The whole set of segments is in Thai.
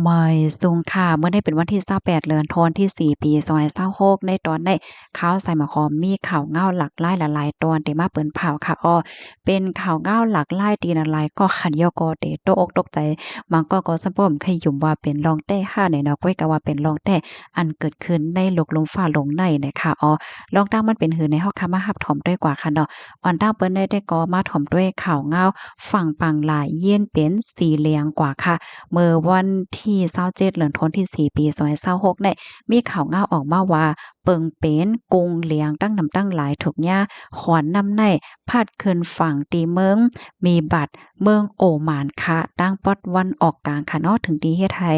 ไม่สูงค่ะเมื่อได้เป็นวันที่28เดือนธันวาคมที่4ปี2026ในตอนได้ข่าวใส่หมอคอมมีข่าวเงาหลากหลายหลายๆตอนที่มาเปิ้นเผาค่ะอ้อเป็นข่าวเงาหลากหลายตีนั่นหลายก็ขันยอก็เตตกอกตกใจบางก็สัมป้อมเคยยุ่มว่าเป็นรองแต้5เนี่ยเนาะก้อยก็ว่าเป็นรองแต้อันเกิดขึ้นในโลกลมฟ้าลงในนะคะอ้อลองตั้งมันเป็นหือในเฮาค่ะมารับถ่อมด้วยกว่าค่ะเนาะอ่อนตั้งเปิ้นได้ก็มาถ่อมด้วยข่าวเงาฝั่งปังหลายเยี่ยนเป็นสีเหลืองกว่าค่ะ เมื่อวันที่27เดือนธันวาคมที่4ปี2026เนี่ยมีข่าวเงาออกมาว่าเปิงเป็นกรุงเหลียงตั้งนำตั้งหลายถูกย่าขอนนำในพาดขึ้นฝั่งตีเมืองมีบัตรเมืองโอมานค่ะตั้งปอดวันออกกลางค่ะเนาะถึงที่เฮ็ดให้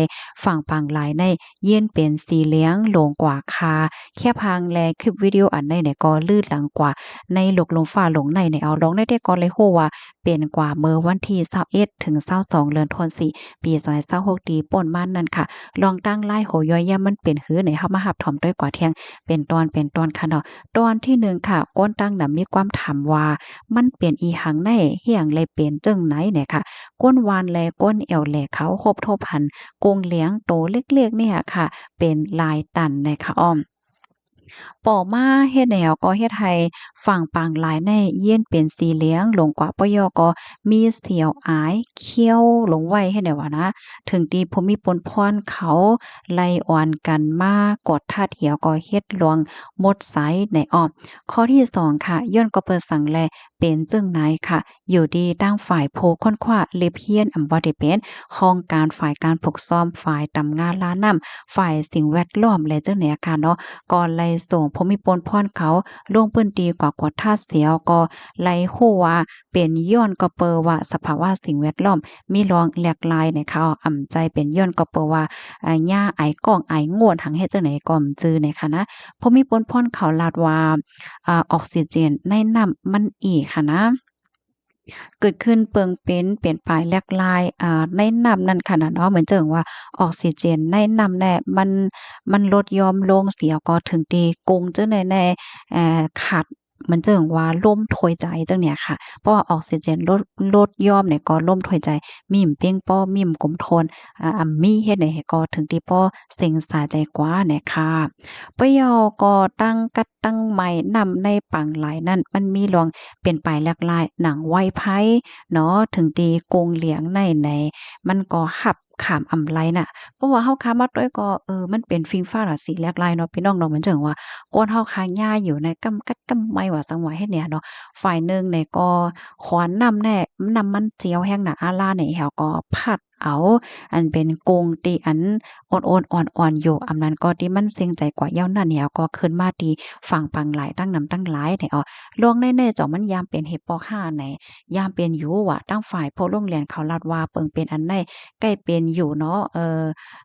ฝั่งปังหลายในเยี่ยนเป็นสีเหลืองโลงกว่าคาแค่พังแลคลิปวิดีโออันใดเนี่ยก็ลืดหลังกว่าในหลกลงฟ้าหลงในเอาลงได้ก็เลยฮู้ว่าเป็นกว่าเมื่อวันที่21ถึง22เดือนธันวาคม ปี2026ตีป่นมานั่นค่ะลองตั้งไล่โหย่อยแย่มันเป็นหือไหนเฮามาหับถอมด้วยกว่าเที่ยงเป็นตอนค่ะเนาะตอนที่1ค่ะก้นตั้งน่ะมีความถามว่ามันเป็นอีหังในเฮียงเลยเป็นจังไหนเนี่ยค่ะก้นวานแลก้นแอวแลเขาครบทบหันกงเลี้ยงโตเล็กๆเนี่ยค่ะเป็นลายตันนะคะอ้อม ป่อมาเฮ็ดแนวก็เฮ็ดให้ฝั่งปางหลายในเยียนเป็นสีเหลืองลงกว่าปยอก็มีเสียวอายเคี้ยวลงไว้เฮ็ดได้ว่านะถึงตีภูมิปนพรเขาไล่อ่อนกันมากดท่าเถียวก็เฮ็ดลวงหมดไสในอ้อมข้อที่2ค่ะย้อนก็เปิดสังแลเป็นจึงไหนค่ะอยู่ดีตั้งฝ่ายโพค้นคว้าเลบเฮียนบ่ได้เป็นห้องการฝ่ายการปกซ่อมฝ่ายตำงานล้านน้ำฝ่ายสิ่งแวดล้อมและจังไหนอาค่ะเนาะ ก่อนไล่ส่งภูมิพลพรเขาลงพื้นที่กว่ากว่าท่าเสียวก็ไล่ฮู้ว่าเป็นย้อนก็เปอว่าสภาวะสิ่งแวดล้อมมีรองแหลกหลายในเขาอ่ำใจเป็นย้อนก็เปอว่าหญ้าไอ้ก้องไอ้งวดหังเฮ็ดจังไหนก็อำจือในค่ะนะภูมิพลพรเขาลาดว่าออกซิเจนในน้ำมันอีกค่ะนะ เกิดขึ้นเปิงเป็นเปลี่ยนไปแลกลายในน้ำนั่นค่ะน่ะเนาะเหมือนเจิงว่าออกซิเจนในน้ำแน่มันลดยอมลงเสียก็ถึงตีกงจังได๋ขาดเหมือนเจิงว่าล่มถ้วยใจจังเนี่ยค่ะเพราะว่าออกซิเจนลดยอมเนี่ยก็ล่มถ้วยใจมีมเป้งป้อมีมกลมโทนมีเฮ็ดให้ก็ถึงที่ป้อเซ็งสาใจกว่าเนี่ยค่ะปยอก็ตั้งกัดตั้งใหม่นำในปังหลายนั่นมันมีลวง เป็นไปหลากหลายหนังไหว้ไพ่เนาะถึงตีกงเหลียงในมันก็หับขามอำไลน่ะเพราะว่าเฮาค้ามาด้วยก็มันเป็นฟิงฟ้าราสีแลกหลายเนาะพี่น้องเนาะเหมือนจังว่าก้นเฮาค้าหญ้าอยู่ในกำกัดกำไม้ว่าซังว่าเฮ็ดเนี่ยเนาะฝ่ายหนึ่งเนี่ยก็ขวานนำแน่นำมันเจียวแห้งน่ะอาล่าเนี่ยแหวก็พัดเอาอันเป็นกงตีอันโอนๆอ่อนๆอยู่อำนั้นก็ที่มันเซ็งใจกว่าเย้านั่นแหวก็ขึ้นมาที่ฝั่งปังหลายตั้งนำตั้งหลายเนี่ยลวงในๆเจ้ามันยามเป็นเฮ็ดป5ไหนยามเป็นอยู่ว่าตั้งฝ่ายพวกโรงเรียนเขาลาดว่าเปิงเป็นอันใดใกล้เป็นอยู่เนาะ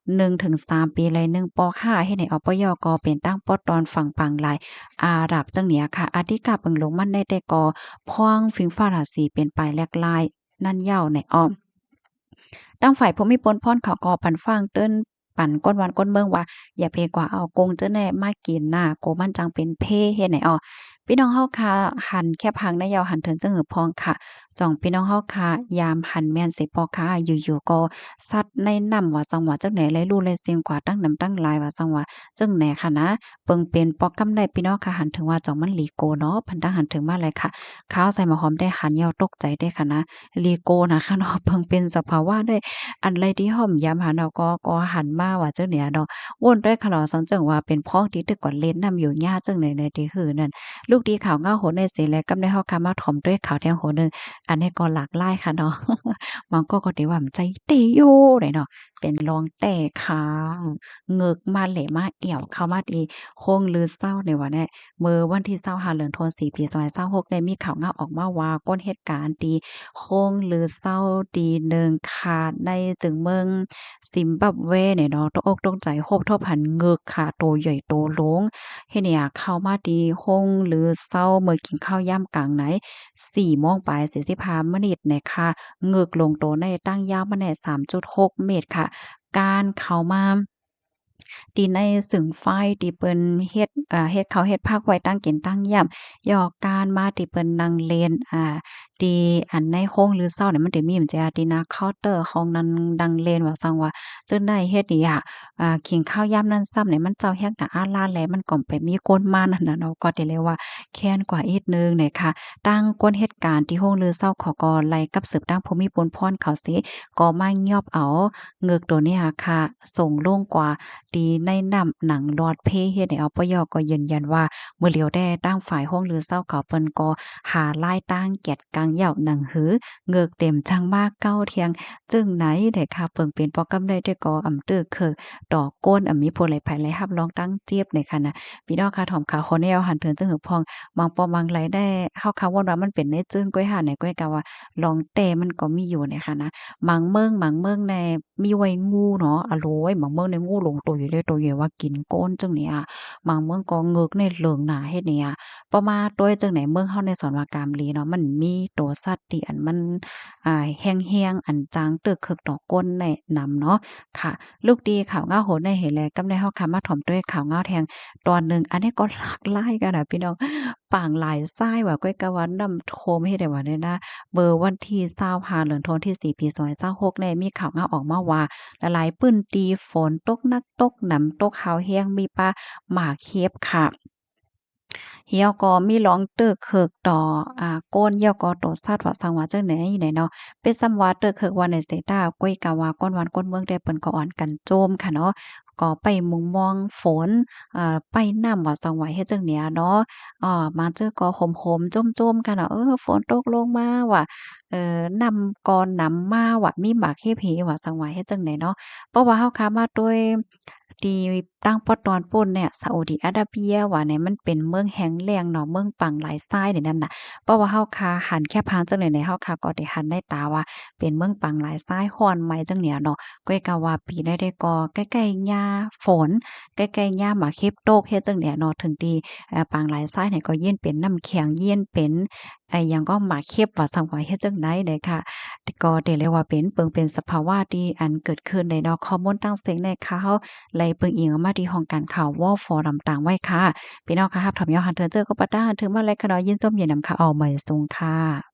1-3ปีเลย1ป5เฮ็ดให้อปยก็เป็นตั้งปตอนฝั่งปังหลายอาหรับจังเนี้ยค่ะอธิกาเปิงลงมันได้แต่ก็พ่วงฟิงฟ้าราศีเป็นไปแลกลายนั่นยาวในอ้อม ตั้งฝ่ายภูมิพลพรเขาก็ปันฟังเติ้นปั่นก้นวันก้นเมืองว่าอย่าเพกว่าเอากงเจ้าแน่มากินน่ะโกมันจังเป็นเพเฮ็ดไหนอ้อพี่น้องเฮาค่ะหันแค่พังนายาวหันเถินจังหือพองค่ะจ่องพี่น้องเฮาค่ะยามหันแม่นสิปอค่ะอยู่ๆก็ซัดในน้ำว่าจังหวะจังไหนเลยรู้เลยเสียงกว่าตั้งน้ำตั้งหลายว่าจังหวะจังไหนค่ะนะเปิงเป็นปอกกำได้พี่น้องค่ะหันถึงว่าจ่องมันหลีโกเนาะพันตั้งหันถึงมาเลยค่ะข้าวใส่มะหอมได้หันยาวตกใจได้ค่ะนะลีโกนะคะเนาะเพิ่งเป็นสภาวะได้ อันไรที่ห่อมย้ำหาเนาะก็หันมาว่าเจ้าเนี่ยเนาะวนด้วยขะลอสังเจิงว่าเป็นพ้องที่ตึกกว่าเล่นนำอยู่ยาจังในที่หือนั่นลูกดีข่าวเงาโหนในเสแลกำได้เฮาคามาถ่อมด้วยข่าวแทงโหนึงอันนี้ก็หลากหลายค่ะเนาะมันก็ได้ว่ามันใจเตโยได้เนาะเป็นรองแต่ขาเงึกมาแหลมาเอี่ยวเข้ามาดีโคงลือเศร้าในวันนี้เมื่อวันที่25เดือนธันวาคมปี2026ได้มีข่าวเงาออกมาว่าก้นเหตุการณ์ที่ คงลือเศร้าตีหนึ่งขาดในจึงเมืองซิมบับเวเนี่ยเนาะตกอกตกใจโฮบทบหันเงึกค่ะโตใหญ่โตหลวงเฮ็ดเนี่ยเข้ามาดีคงลือเศร้าเมื่อกินข้าวยามกลางไหน4โมงปลาย45มินิเนี่ยค่ะเงึกลงโตในตั้งยาวมาแน่3.6เมตรค่ะการเข้ามาที่ในสึงไฟที่เปิ้นเฮ็ดเขาวเฮ็ดพักไว้ตั้งกินตั้งยามย่อการมาที่เปิ้นนั่งเล่น ตีอันในโค้งหรือเศร้าเนี่ยมันจะมีเหมือนจะตีหน้าเคาน์เตอร์ห้องนั้นดังเลนว่าซังว่าจึงได้เฮ็ดอีอะขิงข้าวยามนั้นซ้ำเนี่ยมันเจ้าแฮกหน้าอาลาแลมันก็ไปมีคนมานั่นน่ะเนาะก็ได้เลยว่าแค้นกว่าอีกหนึ่งเนี่ยค่ะตั้งก้นเหตุการณ์ที่โรงลือเศร้าขอก็ไล่กับสืบตั้งภูมิพลพรเขาสิก็มายอบเอาเงือกตัวเนี้ยค่ะส่งลงกว่าตีในน้ำหนังรอดเพเฮ็ดให้อปยก็ยืนยันว่าเมื่อเหลียวได้ตั้งฝ่ายโรงลือเศร้าเขาเปิ้นก็หาลายตั้งแก็ดกังเหย้าหนังหือเงือกเต็มจังมากเก้าเที่ยงจึงไหนได้ค่ะเปิงเป็นปอกำได้ได้ก็ตื้อคือดอกก้นมีผู้ไหลไผไหลรับรองตั้งเจี๊ยบในค่ะนะพี่น้องค่ะถ่อมข่าวคนแนวหันเถินจึงหือพองบางปอบางไหลได้เฮาค่ะว่ามันเป็นในจึ้งก้อยหาในก้อยกะว่าลองแต่มันก็มีอยู่เนี่ยค่ะนะบางเมืองในมีไว้งูเนาะอะโลยบางเมืองในงูหลงตัวอยู่เลยตัวใหญ่ว่ากินก้นจังเนี่ยบางเมืองก็เงือกในเหลืองหนาเฮ็ดเนี่ยประมาณโดยจังไหนเมืองเฮาในสอนว่ากามลีเนาะมันมีตัวสัตว์ที่อันมันแห้งๆอันจางตึกคึกดอกก้นในนำเนาะค่ะลูกดีข่าวเงาโหนได้เห็นแล้วกำได้เฮาค่ะมาถ่อมด้วยข่าวเงาแทงตอนหนึ่งอันนี้ก็หลากหลายกันน่ะพี่น้องปางหลายซ้ายว่าก้อยกะว่านำโทมเฮ็ดได้ว่าเนี่ยนะเบอร์วันที่25เดือนธันวาคมที่4ปี2026เนี่ยมีข่าวเงาออกมาว่าละลายปื้นตีฝนตกหนักตกหนำตกหาวแห้งมีปลาหมากเค็บค่ะ เหี่ยวก็มีร้องตึกเคิกต่อโก้นเหี่ยวก็โตซัดว่าสังว่าจังไหนอยู่ไหนเนาะเป็นซ้ำว่าตึกเคิกว่าในเสตาก้อยกะว่าก้นวันก้นเมืองได้เปิ้นก็อ่อนกันโจมค่ะเนาะก็ไปมุงมองฝนไปน้ำว่าสังว่าเฮ็ดจังเนี้ยเนาะมาเจอก็โหมๆโจมๆกันเนาะฝนตกลงมาว่ะนำกอนนำมาว่ะมีหมากเฮ็บเหว่าสังว่าเฮ็ดจังไดเนาะเพราะว่าเฮาค้ามาด้วยที่ตั้งปอตอนปุ้นเนี่ยซาอุดิอาระเบียว่าเนี่ยมันเป็นเมืองแห้งแล้งเนาะเมืองปังหลายทรายนี่นั่นน่ะเพราะว่าเฮาคาหันแค่พานจังเลยในเฮาคาก็ได้หันได้ตาว่าเป็นเมืองปังหลายทรายร้อนไหมจังเนี่ยเนาะก้อยกะว่าปีได้ก็ใกล้ๆหญ้าฝนใกล้ๆหญ้าหมากเข็บโตกเฮ็ดจังเนี่ยเนาะถึงที่ปางหลายทรายเนี่ยก็เย็นเป็นน้ำแข็งเย็นเป็นหยังก็หมากเข็บว่าซังว่าเฮ็ดจังได๋ได้ค่ะ ก็ได้เรียกว่าเป็นเปิงเป็นสภาวะที่อันเกิดขึ้นในเนาะข้อมูลตั้งเสียงในข่าวไหลเปิงอิงออกมาที่ห้องการข่าววอลฟอรัมต่างไว้ค่ะพี่น้องค่ะรับถอมยอหันเทินเจอก็ปะต้าหันถึงมาแล้วค่ะเนาะยินจมเย็นนำค่ะเอาใหม่ทรงค่ะ